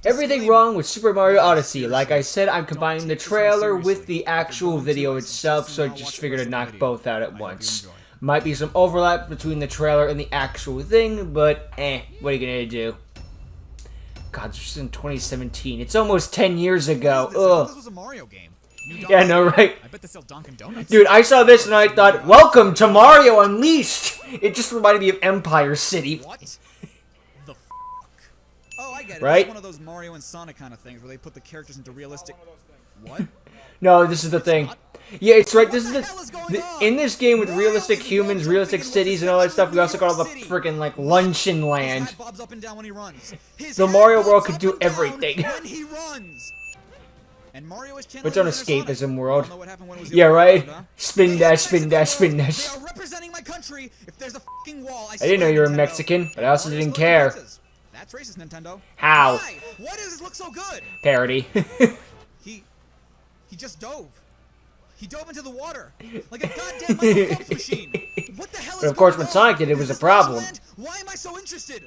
Everything wrong with Super Mario Odyssey. Like I said, I'm combining the trailer with the actual video itself, so I just figured I'd knock both out at once. Might be some overlap between the trailer and the actual thing, but what are you gonna do? God, this was in 2017. It's almost 10 years ago. Ugh. This was a Mario game. Yeah, no, right? I bet they sell Dunkin' Donuts. Dude, I saw this and I thought, welcome to Mario Unleashed! It just reminded me of Empire City. What? The f***? Oh, I get it. Right? It's one of those Mario and Sonic kind of things where they put the characters into realistic... What? No, this is the thing. Yeah, it's right. This is the in this game with realistic humans, realistic cities, and all that stuff. We also got all the freaking like luncheon land. The Mario world could do everything. It's an escapism world. Yeah, right. Spin dash, spin dash, spin dash. I didn't know you were Mexican, but I also didn't care. That's racist, Nintendo. How? Why does this look so good? Parody. He just dove. He dove into the water like a goddamn Michael Phelps machine. What the hell is But of course, when going Sonic on? did, it was a Is this problem. Land? Why am I so interested?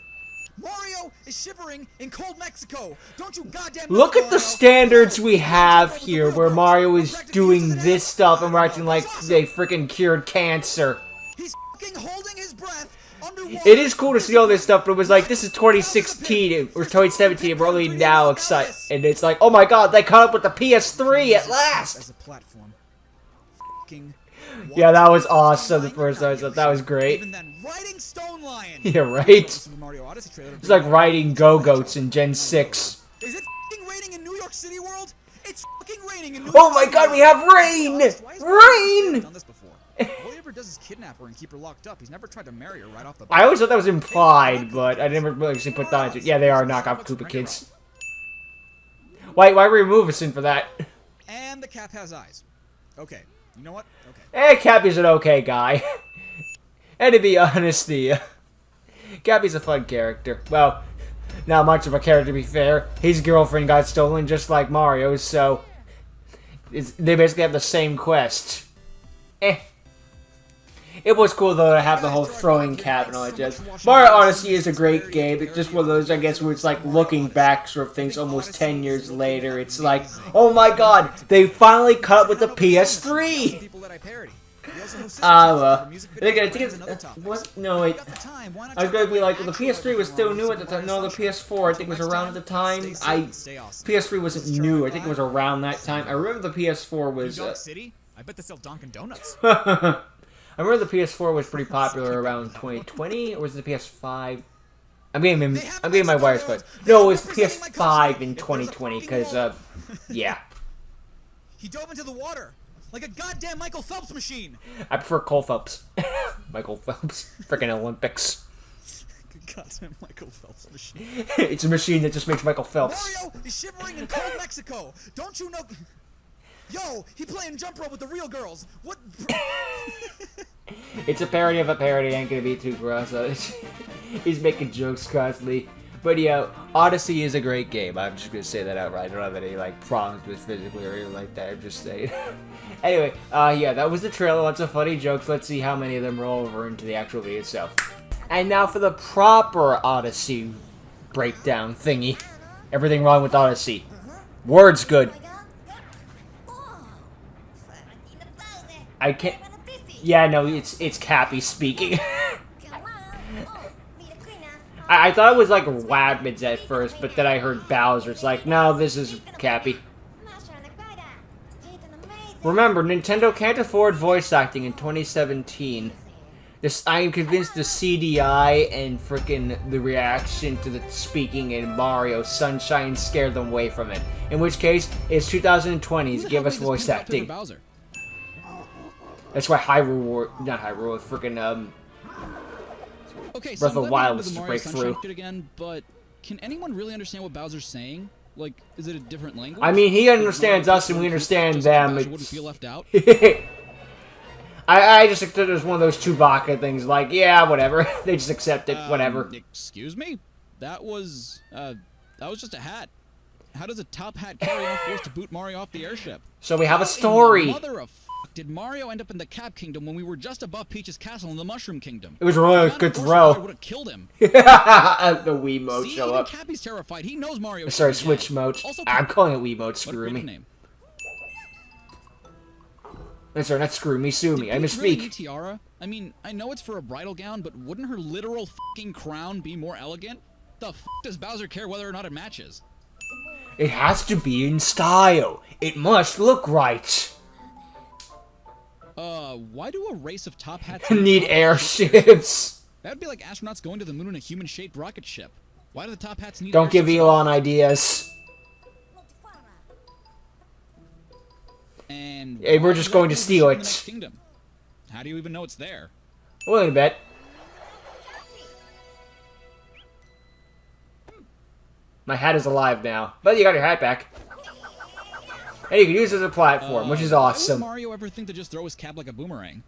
Mario is shivering in cold Mexico. Don't you goddamn Look know, at the Mario? standards we have here, where Mario is doing this stuff and we're acting like they freaking cured cancer. He's fucking holding his breath underwater. It is cool to see all this stuff, but it was like, this is 2016 or 2017, and we're only now excited. And it's like, oh my god, they caught up with the PS3 at last! As a platform. Yeah, that was awesome the first time I saw it. That was great. Even then, riding Stone Lion. Yeah, right? Super Mario Odyssey trailer. It's like riding Go-Goats in Gen 6. Is it fucking raining in New York City World? It's fucking raining in New York Oh my City god, we World. have rain! Rain! Done this before. All he ever does is kidnap her and keep her locked up. He's never tried to marry her right off the bat. I always thought that was implied, but I never really actually put that into it. Yeah, they are knockoff Koopa kids. Why remove us in for that? And the cap has eyes. Okay. You know what? Okay. Cappy's an okay guy. And to be honest, Cappy's a fun character. Well, not much of a character to be fair. His girlfriend got stolen just like Mario's, so they basically have the same quest. It was cool though to have the whole throwing cap and all that jazz. Mario Odyssey is a great game. It's just one of those, I guess, where it's like looking back sort of things almost 10 years later. It's like, oh my god, they finally caught up with the PS3! Well, they're gonna take it. What? No, wait. I was gonna be like, well, the PS3 was still new at the time. No, the PS4 I think was around at the time. PS3 wasn't new. I think it was around that time. I remember the PS4 was. I bet they sell Dunkin' Donuts. I remember the PS4 was pretty popular around 2020, or was it the PS5? I'm getting my wires cut. No, it was PS5 in 2020, because, yeah. He dove into the water like a goddamn Michael Phelps machine. I prefer Cole Phelps. Michael Phelps. Freaking Olympics. Goddamn Michael Phelps machine. It's a machine that just makes Michael Phelps. Mario is shivering in cold Mexico. Don't you know? Yo, he playing jump rope with the real girls. What? It's a parody of a parody. Ain't gonna be too gross. He's making jokes constantly. But yeah, Odyssey is a great game. I'm just gonna say that outright. I don't have any like problems with physically or anything like that. I'm just saying. Anyway, yeah, that was the trailer. Lots of funny jokes. Let's see how many of them roll over into the actual video itself. And now for the proper Odyssey breakdown thingy. Everything wrong with Odyssey. Words good. I can't. Yeah, no, it's Cappy speaking. I thought it was like Rabbids at first, but then I heard Bowser. It's like, no, this is Cappy. Remember, Nintendo can't afford voice acting in 2017. I am convinced the CDI and frickin' the reaction to the speaking in Mario Sunshine scared them away from it. In which case, it's 2020s. Give us voice acting. That's why not Hyrule, frickin' Okay, so Breath of the Wild was is to Mario break Sunshine through. Shit again, but can anyone really understand what Bowser's saying? Like, is it a different language? I mean, he understands us and we understand them. Bowser wouldn't feel left out. I just accept it as one of those Chewbacca things, like, yeah, whatever. They just accept it, whatever. Excuse me? That was just a hat. How does a top hat carry on force to boot Mario off the airship? So we have a How in the story. mother of f did Mario end up in the Cap Kingdom when we were just above Peach's castle in the Mushroom Kingdom? It was a really good throw. Would have killed him. The Wiimote See, show even up. Cappy's terrified. He knows Mario. Sorry, should be Switch dead. mode. Also, I'm calling it Wiimote. what a Screw creative me. name. Sorry, not screw me. Sue me. I Peach really misspeak. need tiara? I mean, I know it's for a bridal gown, but wouldn't her literal fucking crown be more elegant? The f does Bowser care whether or not it matches? It has to be in style. It must look right. Why do a race of top hats Need airships. That would be like astronauts going to the moon in a human-shaped rocket ship. Why do the top hats need Don't give airships? Elon ideas. And Hey, we're why just is going that to steal in the it. next kingdom? How do you even know it's there? Willing to bet. My hat is alive now, but you got your hat back. And you can use it as a platform, which is awesome. Why would Mario ever think to just throw his cap like a boomerang?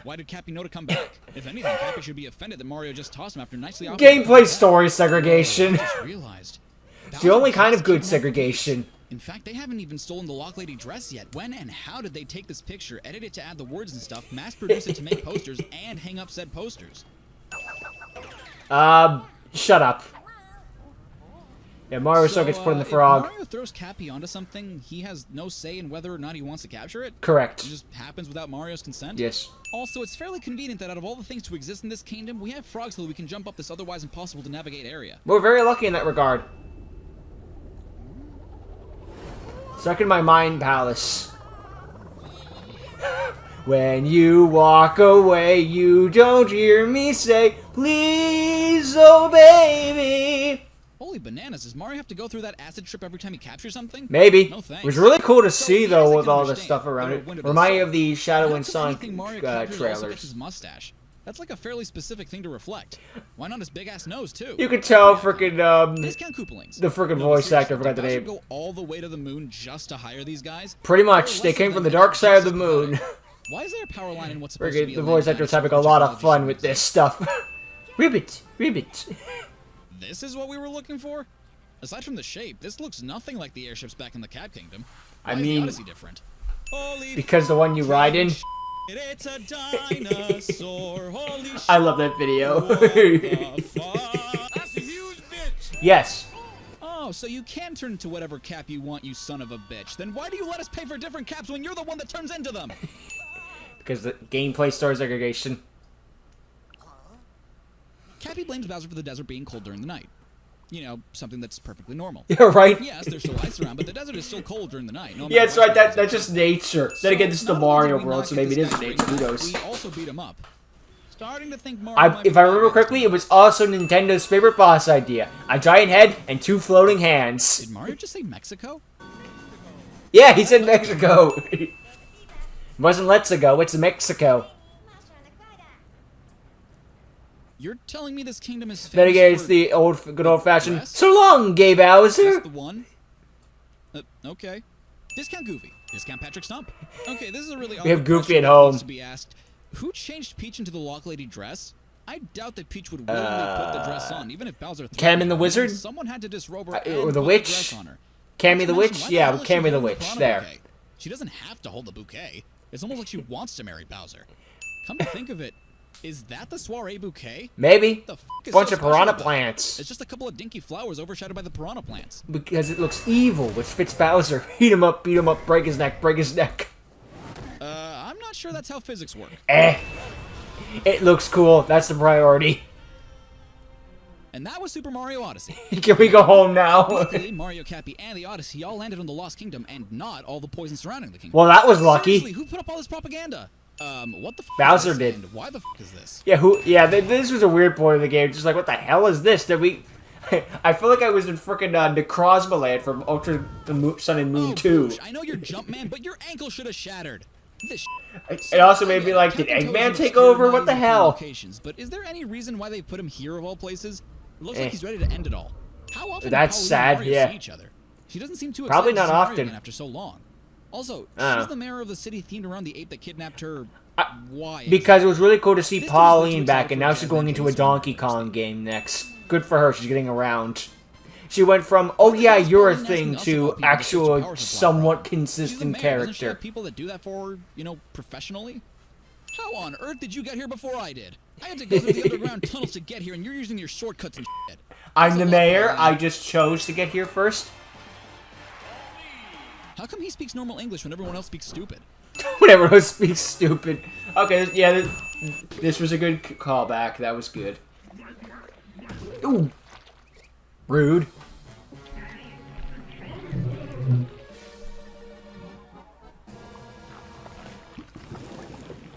Why did Cappy know to come back? If anything, Cappy should be offended that Mario just tossed him after nicely Gameplay story segregation. I just realized. It's the only kind of good Bowser segregation. In fact, they haven't even stolen the Lock Lady dress yet. When and how did they take this picture, edit it to add the words and stuff, mass produce it to make posters, and hang up said posters? Shut up. Yeah, Mario still gets put in the frog. If Mario throws Cappy onto something, he has no say in whether or not he wants to capture it? Correct. It just happens without Mario's consent? Yes. Also, it's fairly convenient that out of all the things to exist in this kingdom, we have frogs so that we can jump up this otherwise impossible to navigate area. We're very lucky in that regard. Stuck in my mind palace. When you walk away, you don't hear me say, please, oh baby. Holy bananas, does Mario have to go through that acid trip every time he captures something? Maybe. No thanks. It was really cool to see, yes, though, I with can all the understand. stuff around it. Wind of Remind me the of the Shadow and Perhaps if Sonic anything, Mario captures also gets trailers. his mustache. That's like a fairly specific thing to reflect. Why not his big-ass nose, too? You could tell freaking, Discount Koopalings. the freaking No, voice seriously, actor, I forgot the did Bowser name. go all the way to the moon just to hire these guys? Pretty much. They came from the dark side of the moon. Why is there a power line in what's supposed to be Friggin' a the voice land actor's dinosaur having a lot of technology fun should with this exist? stuff. Ribbit. Ribbit. This is what we were looking for? Aside from the shape, this looks nothing like the airships back in the Cap Kingdom. Why I is the mean, Odyssey different? Holy because the one you ride in. it's a dinosaur. Holy I love that video. That's a huge bitch. Yes. Oh, so you can turn into whatever cap you want, you son of a bitch. Then why do you let us pay for different caps when you're the one that turns into them? Because the gameplay story segregation. Cappy blames Bowser for the desert being cold during the night. You know, something that's perfectly normal. You're right. Yes, there's still ice around, but the desert is still cold during the night. No Yeah, matter that's what right. happens. That's just nature. Then again, this is the Not only Mario did we world, not so get maybe it this is guy nature. Who straight, knows? We also beat him up. Starting to think Mario might If be I remember bad correctly, at it was also Nintendo's favorite boss idea. A giant head and 2 floating hands. Did Mario just say Mexico? Yeah, he said Mexico. It wasn't Let's Go, it's Mexico. You're telling me this kingdom is famous Then again, it's for the good old-fashioned, dress? so long, Gay That's Bowser. the one? Okay. Discount Goofy. Discount Patrick Stump. Okay, this is a really We have awkward Goofy question at that home. needs to be asked. Who changed Peach into the Lock Lady dress? I doubt that Peach would willingly put the dress on, even if Bowser threw Cam her. and the Wizard? Someone had to disrobe her Or and the put Witch? dress on her. Cammy the Not to Witch? mention, why Yeah, hell is she Cammy the holding Witch. piranha There. bouquet? She doesn't have to hold the bouquet. It's almost like she wants to marry Bowser. Come to think of it, is that the soiree bouquet? Maybe. The f is Bunch so of special piranha about it? plants. It's just a couple of dinky flowers overshadowed by the piranha plants. Because it looks evil, which fits Bowser. Beat him up, break his neck, break his neck. I'm not sure that's how physics work. It looks cool. That's the priority. And that was Super Mario Odyssey. Can we go home now? Luckily, Mario, Cappy, and the Odyssey all landed on the Lost Kingdom and not all the poison surrounding the kingdom. Well, that was lucky. Seriously, who put up all this propaganda? What the f Bowser is this, did. and why the f is this? Yeah, this was a weird point of the game. Just like, what the hell is this? Did we... I feel like I was in frickin' Necrozma Land from Ultra Sun and Moon 2. Boosh, I know you're Jumpman, but your ankle should have shattered. This It also made me like, did Captain Toad's Eggman in take obscure, over? not What the even clear hell? Locations, but is there any reason why they put him here of all places? It looks like he's ready to end it all. How often That's do Pauline sad, and Mario yeah. see each other? She doesn't seem too Probably excited to not see Mario often. again after so long. Also, Uh. she's the mayor of the city themed around the ape that kidnapped her. Why? Because it was really cool to see This dude was Pauline too back, excited and for now a she's jazz going band into to a listen to Donkey Thursday. Kong game next. Good for her, she's getting around. She went from, oh yeah, What's you're a Pauline thing, asking us to about people to switch actual, power supply, somewhat bro? She's consistent the mayor. Doesn't she character. have people that do that for, professionally? How on earth did you get here before I did? I had to go through the underground tunnels to get here, and you're using your shortcuts and shit. I'm the mayor, Pauline. I just chose to get here first. How come he speaks normal English when everyone else speaks stupid? Whenever I speak stupid. Okay, yeah, this was a good callback. That was good. Ooh. Rude.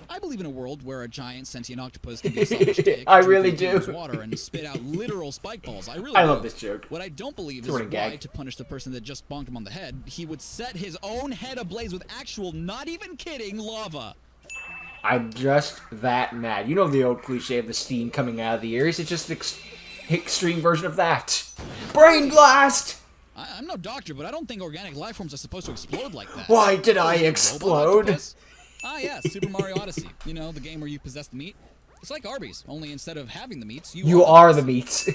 I believe in a world where a giant sentient octopus can be a selfish dick. I drink really continuous do. water and spit out literal spike balls. I really I do. love this joke. What I don't believe is Sort of why, gag. to punish the person that just bonked him on the head, he would set his own head ablaze with actual, not even kidding, lava. I'm just that mad. You know the old cliche of the steam coming out of the ears. It's just an extreme version of that. Brain blast! I'm no doctor, but I don't think organic life forms are supposed to explode like that. Why did I Is it a robot explode? octopus? Ah, yes, Super Mario Odyssey. You know, the game where you possess the meat. It's like Arby's, only instead of having the meats, You are the meat.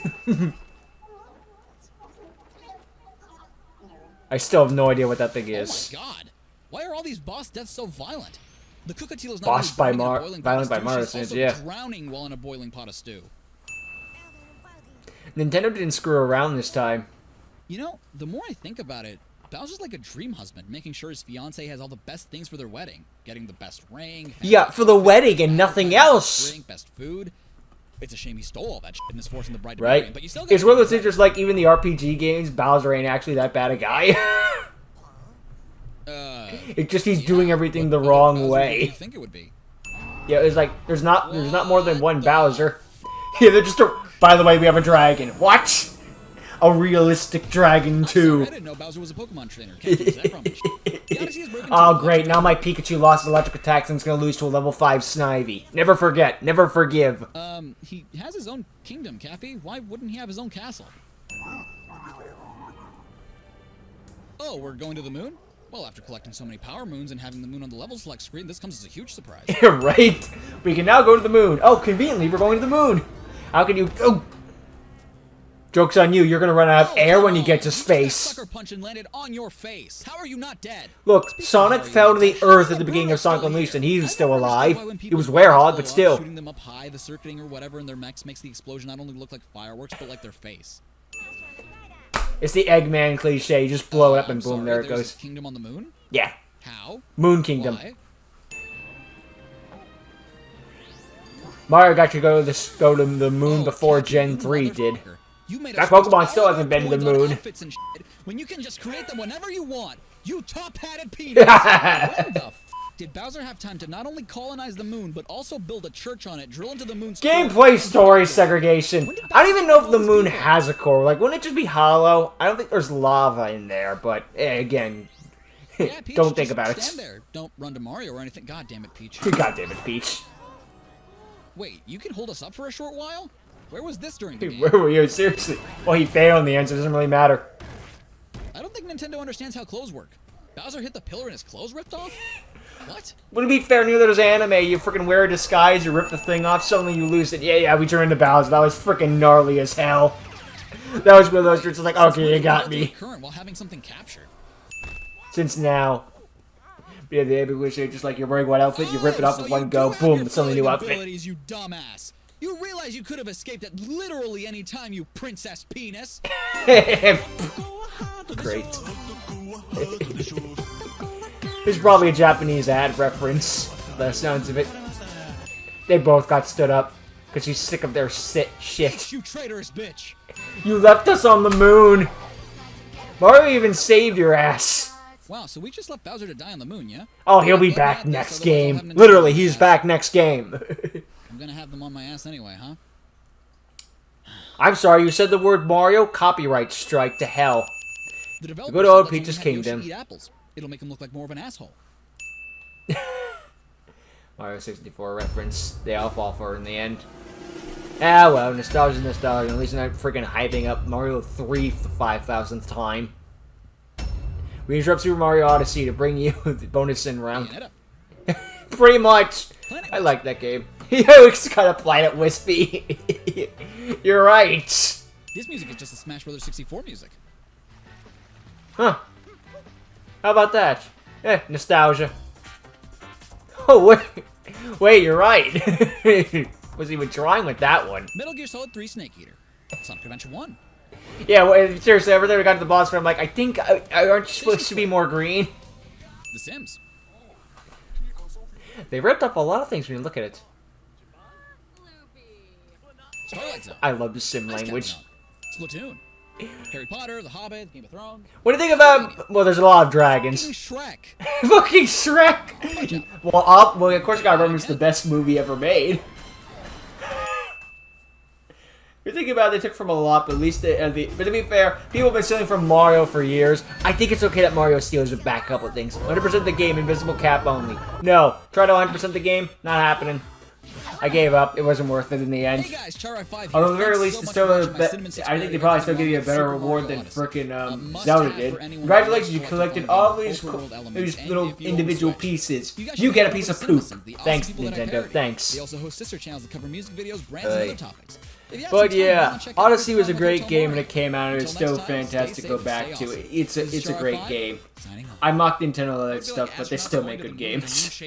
I still have no idea what that thing is. Oh my god! Why are all these boss deaths so violent? The cookateel is not Boss by only burning in a boiling pot violent of by stew, Mario she's Sins, also yeah. drowning while in a boiling pot of stew. Nintendo didn't screw around this time. You know, the more I think about it, Bowser's like a dream husband, making sure his fiancée has all the best things for their wedding. Getting the best ring. Yeah, for the wedding and nothing else. Drink, best food. It's a shame he stole all that shit and is forcing the bride to marry Right? him, but you still It's one of those things just like even the RPG games, Bowser ain't actually that bad a guy. It's just he's doing everything the wrong Bowser, way. What do you think it would be? Yeah, it's like there's not more than one Bowser. Yeah, they're just by the way, we have a dragon. What? A realistic dragon too. I didn't know Bowser was a Pokemon trainer. Can't use that from the Odyssey is broken Oh to great, now my Pikachu lost his electric attacks and it's gonna lose to a level 5 Snivy. Never forget, never forgive. He has his own kingdom, Cappy. Why wouldn't he have his own castle? Oh, we're going to the moon? Well, after collecting so many power moons and having the moon on the level select screen, this comes as a huge surprise. Right? We can now go to the moon. Oh, conveniently, we're going to the moon. How can you... Oh! Joke's on you, you're gonna run out of air when you get to space. You just got sucker punched and landed on your face. How are you not dead? Look, Sonic fell to the earth at the beginning of Sonic Unleashed and he was still alive. He was Werehog, but still. Shooting them up high, the circuiting or whatever in their mechs makes the explosion not only look like fireworks, but like their face. It's the Eggman cliche, you just blow it up and I'm boom, sorry, there it there's goes. a kingdom on the moon? Yeah. How? Moon Kingdom. Why? Mario got to go to the moon before Cappy, Gen you 3 did. motherfucker. You made That us waste Pokemon still all hasn't our been to the coins on moon. outfits and shit when you can just create them whenever you want. You top-hatted penis. When the f did Bowser have time to not only colonize the moon, but also build a church on it, drill into the moon's core? Gameplay story segregation. I don't even know if the moon has a core. Like, wouldn't it just be hollow? I don't think there's lava in there, but again, Yeah, Peach, don't think just about it. stand there. Don't run to Mario or anything. God damn it, Peach. God damn it, Peach. Wait, you can hold us up for a short while? Where was this during the game? Where were you? Seriously? Well, he failed in the end, so it doesn't really matter. I don't think Nintendo understands how clothes work. Bowser hit the pillar and his clothes ripped off? What? Wouldn't it be fair? Neither does anime. You freaking wear a disguise, you rip the thing off, suddenly you lose it. Yeah, we turn into Bowser. That was freaking gnarly as hell. That was one of those it's like, okay, you got me. Current while having something captured. Since now. Yeah, the epic wish just like you're wearing one outfit, you rip it off So with you one go, do have boom, your it's suddenly a new floating outfit. abilities, you dumbass. You realize you could have escaped at literally any time, you princess penis. Great. There's probably a Japanese ad reference, by the sounds of it. They both got stood up, because she's sick of their shit. You traitorous bitch. You left us on the moon! Mario even saved your ass. Wow, so we just left Bowser to die on the moon, yeah? Oh, he'll be Well, back not this, next otherwise I'll game. have Nintendo Literally, on my he's ass. back next game. I'm gonna have them on my ass anyway, huh? I'm sorry, you said the word Mario? Copyright strike to hell. The developer Good said old let's only Peach's have Yoshi Kingdom. eat apples. It'll make him look like more of an asshole. Mario 64 reference. They all fall for it in the end. Ah, well, nostalgia, nostalgia. At least I'm not freaking hyping up Mario 3 for the 5,000th time. We interrupt Super Mario Odyssey to bring you the bonus in round. Bayonetta. Pretty much. Planet I like that game. You just got a Planet Wispy. You're right. This music is just the Smash Bros. 64 music. Huh. How about that? Nostalgia. Oh, wait, you're right. Was even trying with that one. Metal Gear Solid 3 Snake Eater. Sonic Adventure 1. Yeah, well, seriously, every time I got to the boss fight, I'm like, I think, aren't you supposed to be more green? The Sims. They ripped up a lot of things when you look at it. Twilight Zone. I love the sim Ice language. Captain. Splatoon. Harry Potter, The Hobbit, Game of Thrones. What do you think about... Well, there's a lot of dragons. Shrek. Fucking Shrek! Well, of course you gotta remember it's the best movie ever made. You're thinking about it, they took from a lot, but at least but to be fair, people have been stealing from Mario for years. I think it's okay that Mario steals a back couple of things. 100% the game, invisible cap only. No, try to 100% the game, not happening. I gave up. It wasn't worth it in the end. Hey guys, Char 5 Although at the very least, it's still I think they probably still give you a better reward than frickin' Zelda did. Congratulations, you collected all these little individual pieces. You get a piece of poop. Thanks, Nintendo. Thanks. They also host sister channels that cover music videos, brands, and other topics. But yeah, Odyssey was a great game when it came out, and it's still fantastic to go back to. It's a great game. I mock Nintendo and all that stuff, but they still make good games.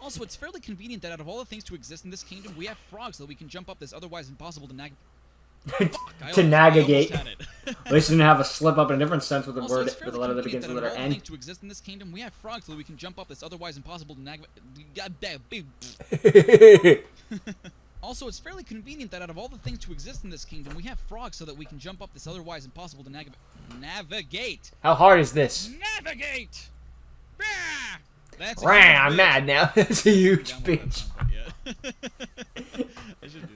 Also, it's fairly convenient that out of all the things to exist in this kingdom, we have frogs so that we can jump up this otherwise impossible to to navigate. At least didn't have a slip up in a different sense with the word with the letter that begins with the letter N. To exist in this kingdom, we have frogs so that we can jump up this otherwise impossible to Also, it's fairly convenient that out of all the things to exist in this kingdom, we have frogs so that we can jump up this otherwise impossible to navigate. How hard is this? Navigate. That's I'm mad now. That's a huge bitch. Yeah. I should do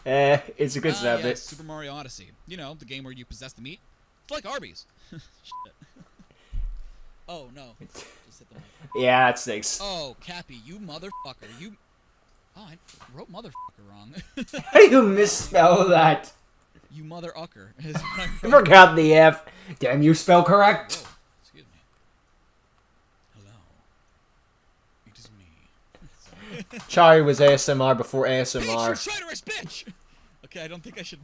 that. It's a good sound bit. Yes, Super Mario Odyssey. You know, the game where you possess the meat. It's like Arby's. Shit. Oh, no. Just hit the mic. Yeah, that stinks. Oh, Cappy, you motherfucker. You... Oh, I wrote motherfucker wrong. How do you misspell that? You mother-ucker. Is what I I forgot the F. Damn, you spell correct. Whoa. Excuse me. Hello. It is me. Chari was ASMR before Peach, you ASMR. traitorous bitch! Okay, I don't think I should...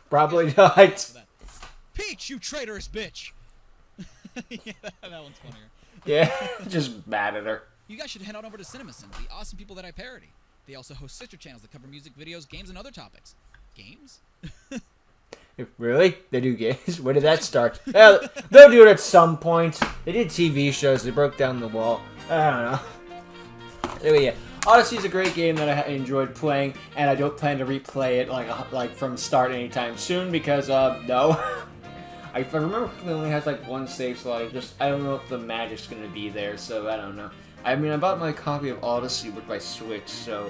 Probably not. Peach, you traitorous bitch! Yeah, that one's funnier. Yeah, just mad at her. You guys should head on over to CinemaSins, the awesome people that I parody. They also host sister channels that cover music, videos, games, and other topics. Games? Really? They do games? When did that start? They'll do it at some point. They did TV shows. They broke down the wall. I don't know. Anyway, yeah. Odyssey is a great game that I enjoyed playing, and I don't plan to replay it like from start anytime soon because no. I remember it only has like one save slot. I don't know if the magic's gonna be there, so I don't know. I mean, I bought my copy of Odyssey with my Switch, so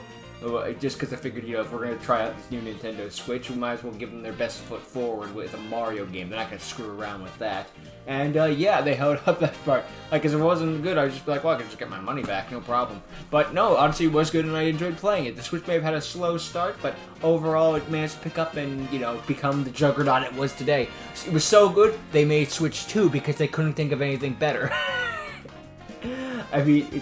just because I figured, you know, if we're gonna try out this new Nintendo Switch, we might as well give them their best foot forward with a Mario game. They're not gonna screw around with that. And yeah, they held up that part. Like, cause if it wasn't good, I'd just be like, well, I could just get my money back, no problem. But no, Odyssey was good, and I enjoyed playing it. The Switch may have had a slow start, but overall, it managed to pick up and, you know, become the juggernaut it was today. It was so good, they made Switch 2 because they couldn't think of anything better. I mean,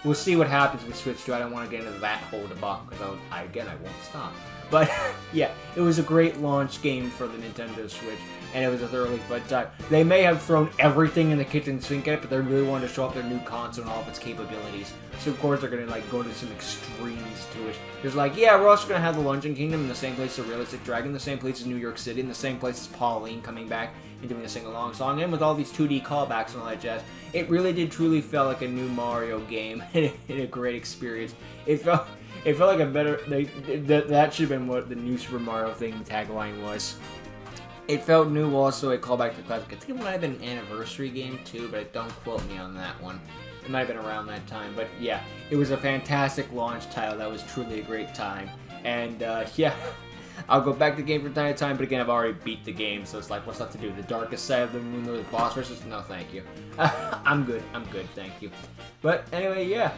we'll see what happens with Switch 2. I don't want to get into that whole debacle because I won't stop. But yeah, it was a great launch game for the Nintendo Switch, and it was a thoroughly fun time. They may have thrown everything in the kitchen sink at it, but they really wanted to show off their new console and all of its capabilities. So of course they're gonna like go into some extremes to it. There's like, yeah, we're also gonna have the Luncheon Kingdom in the same place as Realistic Dragon, the same place as New York City, in the same place as Pauline coming back and doing a sing-along song, and with all these 2D callbacks and all that jazz. It really did truly feel like a new Mario game and a great experience. It felt like a better... That should have been what the new Super Mario thing tagline was. It felt new, also a callback to the classic. I think it might have been an anniversary game too, but don't quote me on that one. It might have been around that time, but yeah, it was a fantastic launch title. That was truly a great time. And yeah, I'll go back to the game from time to time, but again, I've already beat the game, so it's like, what's left to do? The darkest side of the moon or the boss versus? No, thank you. I'm good, thank you. But anyway, yeah,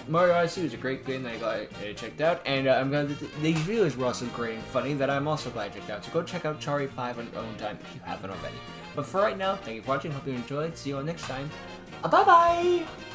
Mario Odyssey was a great game that I checked out, and I'm glad that these videos were also great and funny that I'm also glad I checked out. So go check out Chari 5 on your own time if you haven't already. But for right now, thank you for watching, hope you enjoyed, see you all next time. Bye-bye!